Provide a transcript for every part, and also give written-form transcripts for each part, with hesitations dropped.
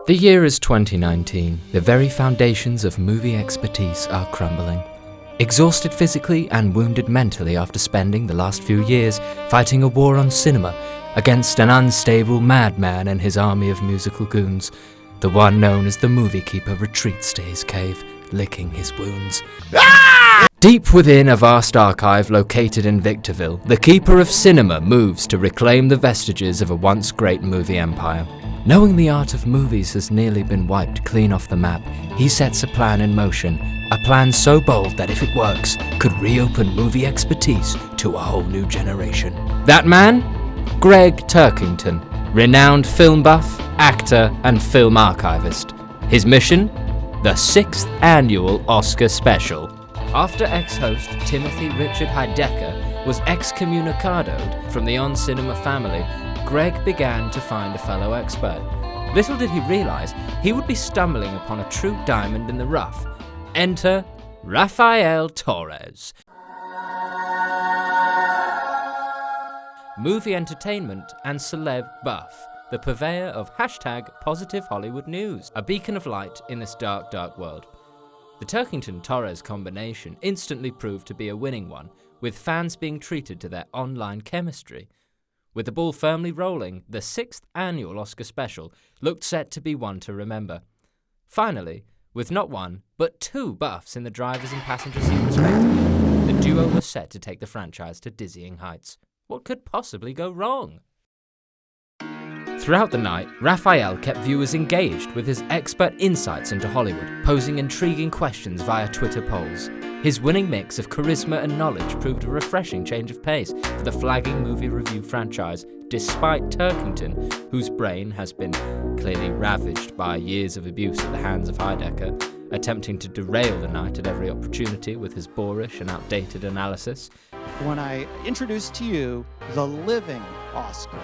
The year is 2019. The very foundations of movie expertise are crumbling. Exhausted physically and wounded mentally after spending the last few years fighting a war on cinema against an unstable madman and his army of musical goons, the one known as the movie keeper retreats to his cave, licking his wounds. Deep within a vast archive located in Victorville, the keeper of cinema moves to reclaim the vestiges of a once great movie empire. Knowing the art of movies has nearly been wiped clean off the map, he sets a plan in motion, a plan so bold that if it works, could reopen movie expertise to a whole new generation. That man? Greg Turkington, renowned film buff, actor, and film archivist. His mission? The 6th annual Oscar special. After ex-host Timothy Richard Heidecker was excommunicadoed from the On Cinema family, Greg began to find a fellow expert. Little did he realize he would be stumbling upon a true diamond in the rough. Enter Rafael Torres. Movie entertainment and celeb buff, the purveyor of #Positive Hollywood News, a beacon of light in this dark, dark world. The Turkington-Torres combination instantly proved to be a winning one, with fans being treated to their online chemistry. With the ball firmly rolling, the 6th annual Oscar special looked set to be one to remember. Finally, with not one, but 2 buffs in the driver's and passenger seat respectively, the duo was set to take the franchise to dizzying heights. What could possibly go wrong? Throughout the night, Rafael kept viewers engaged with his expert insights into Hollywood, posing intriguing questions via Twitter polls. His winning mix of charisma and knowledge proved a refreshing change of pace for the flagging movie review franchise, despite Turkington, whose brain has been clearly ravaged by years of abuse at the hands of Heidecker, attempting to derail the night at every opportunity with his boorish and outdated analysis. When I introduce to you the living Oscar.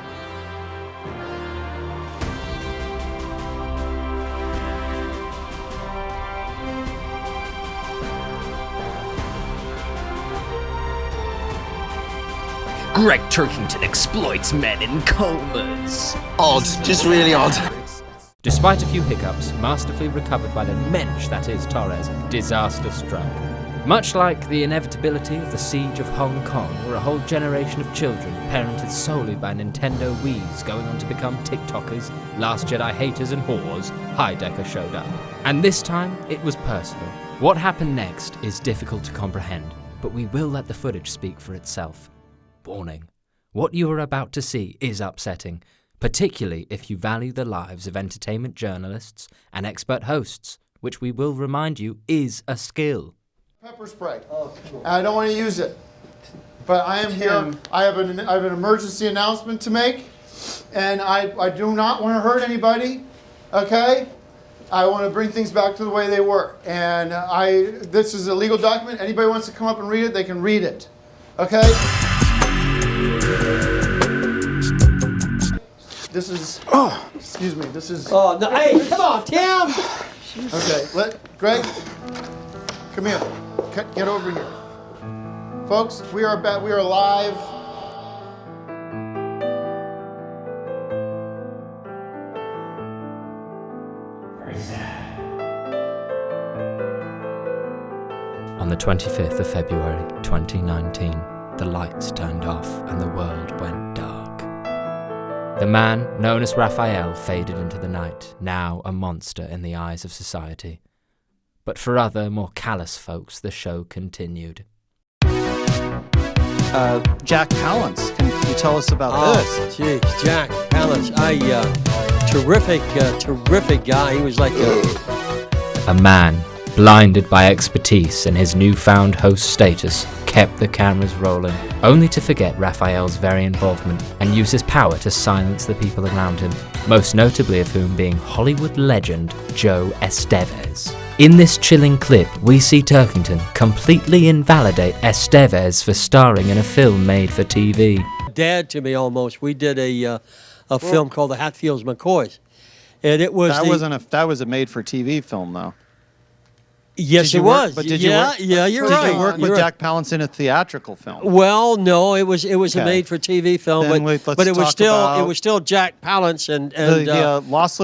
Greg Turkington exploits men in comas. Odd, just really odd. Despite a few hiccups, masterfully recovered by the mensch that is Torres, disaster struck. Much like the inevitability of the siege of Hong Kong, where a whole generation of children, parented solely by Nintendo Wiis, going on to become TikTokers, Last Jedi haters and whores, Heidecker showed up. And this time, it was personal. What happened next is difficult to comprehend, but we will let the footage speak for itself. Warning. What you are about to see is upsetting, particularly if you value the lives of entertainment journalists and expert hosts, which we will remind you is a skill. Pepper spray. Oh, cool. I don't want to use it, but I am here. I have an emergency announcement to make, and I do not want to hurt anybody, okay? I want to bring things back to the way they were, and this is a legal document. Anybody wants to come up and read it, they can read it, okay? This is, excuse me, this is... Oh, no, hey, come on, Tim! Okay, Greg, come here. Get over here. Folks, we are live. Very sad. On the 25th of February, 2019, the lights turned off and the world went dark. The man, known as Raphael, faded into the night, now a monster in the eyes of society. But for other, more callous folks, the show continued. Jack Palance, can you tell us about this? Geez, Jack Palance, terrific guy. He was like A man, blinded by expertise and his newfound host status, kept the cameras rolling, only to forget Raphael's very involvement and use his power to silence the people around him, most notably of whom being Hollywood legend Joe Estevez. In this chilling clip, we see Turkington completely invalidate Estevez for starring in a film made for TV. Dad to me almost. We did a film called The Hatfields McCoys, and it was that was a made-for-TV film though. Yes, Did it you work- was. but did you yeah, work- yeah, you're Did right. you work with You're right. Jack Palance in a theatrical film? Well, no, it was a Okay. made-for-TV film, Then let's but it was talk still about Jack Palance and the Lost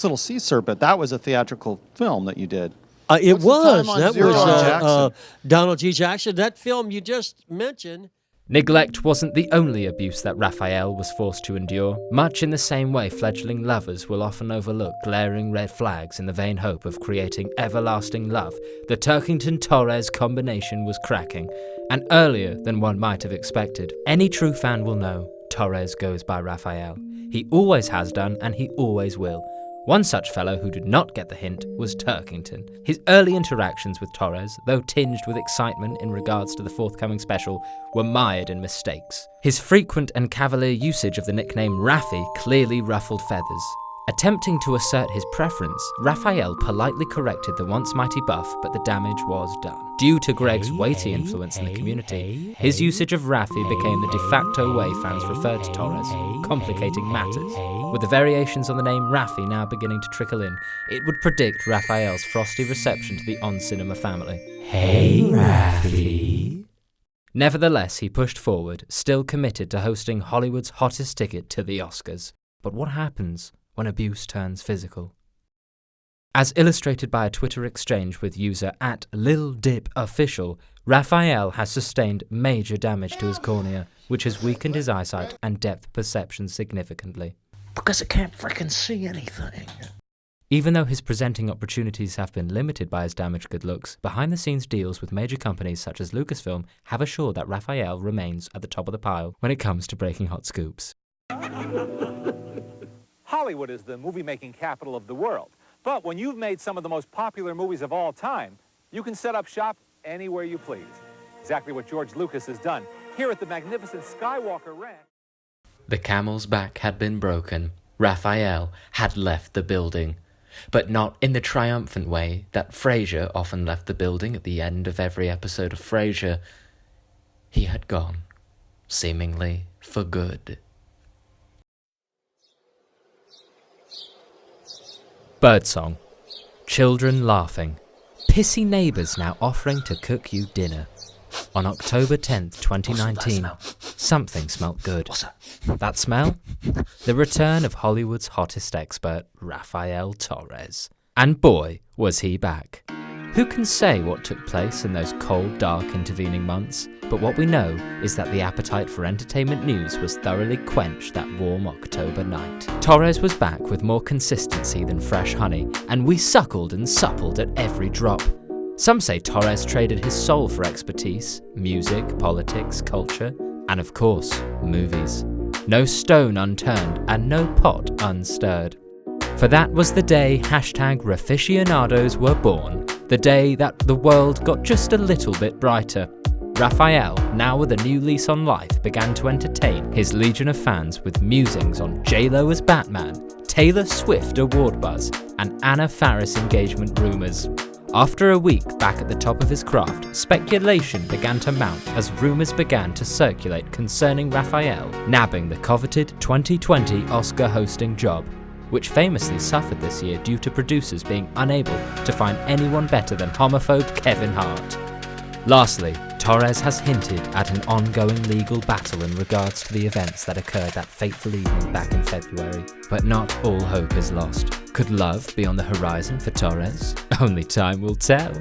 Little Sea Serpent. That was a theatrical film that you did. it What's the time was on that Zero was Jackson? Donald G. Jackson. That film you just mentioned. Neglect wasn't the only abuse that Raphael was forced to endure, much in the same way fledgling lovers will often overlook glaring red flags in the vain hope of creating everlasting love. The Turkington-Torres combination was cracking, and earlier than one might have expected. Any true fan will know Torres goes by Raphael. He always has done, and he always will. One such fellow who did not get the hint was Turkington. His early interactions with Torres, though tinged with excitement in regards to the forthcoming special, were mired in mistakes. His frequent and cavalier usage of the nickname Raffy clearly ruffled feathers. Attempting to assert his preference, Raphael politely corrected the once mighty Buff, but the damage was done. Due to Greg's weighty influence in the community, his usage of Raffy became the de facto way fans referred to Torres, complicating matters. With the variations on the name Raffy now beginning to trickle in, it would predict Raphael's frosty reception to the on-cinema family. Hey, Raffy. Nevertheless, he pushed forward, still committed to hosting Hollywood's hottest ticket to the Oscars. But what happens when abuse turns physical? As illustrated by a Twitter exchange with user @LilDipOfficial, Raphael has sustained major damage to his cornea, which has weakened his eyesight and depth perception significantly. Because I can't frickin' see anything. Even though his presenting opportunities have been limited by his damaged good looks, behind-the-scenes deals with major companies such as Lucasfilm have assured that Raphael remains at the top of the pile when it comes to breaking hot scoops. Hollywood is the movie-making capital of the world. But when you've made some of the most popular movies of all time, you can set up shop anywhere you please. Exactly what George Lucas has done here at the magnificent Skywalker Ranch. The camel's back had been broken. Raphael had left the building. But not in the triumphant way that Frasier often left the building at the end of every episode of Frasier. He had gone, seemingly for good. Birdsong. Children laughing. Pissy neighbours now offering to cook you dinner. On October 10th, 2019, something smelt good. What's that? That smell? The return of Hollywood's hottest expert, Raphael Torres. And boy, was he back. Who can say what took place in those cold, dark intervening months? But what we know is that the appetite for entertainment news was thoroughly quenched that warm October night. Torres was back with more consistency than fresh honey, and we suckled and suppled at every drop. Some say Torres traded his soul for expertise, music, politics, culture, and of course, movies. No stone unturned and no pot unstirred. For that was the day #Raficianados were born, the day that the world got just a little bit brighter. Raphael, now with a new lease on life, began to entertain his legion of fans with musings on J-Lo as Batman, Taylor Swift award buzz, and Anna Faris engagement rumours. After a week back at the top of his craft, speculation began to mount as rumours began to circulate concerning Raphael nabbing the coveted 2020 Oscar hosting job, which famously suffered this year due to producers being unable to find anyone better than homophobe Kevin Hart. Lastly, Torres has hinted at an ongoing legal battle in regards to the events that occurred that fateful evening back in February. But not all hope is lost. Could love be on the horizon for Torres? Only time will tell.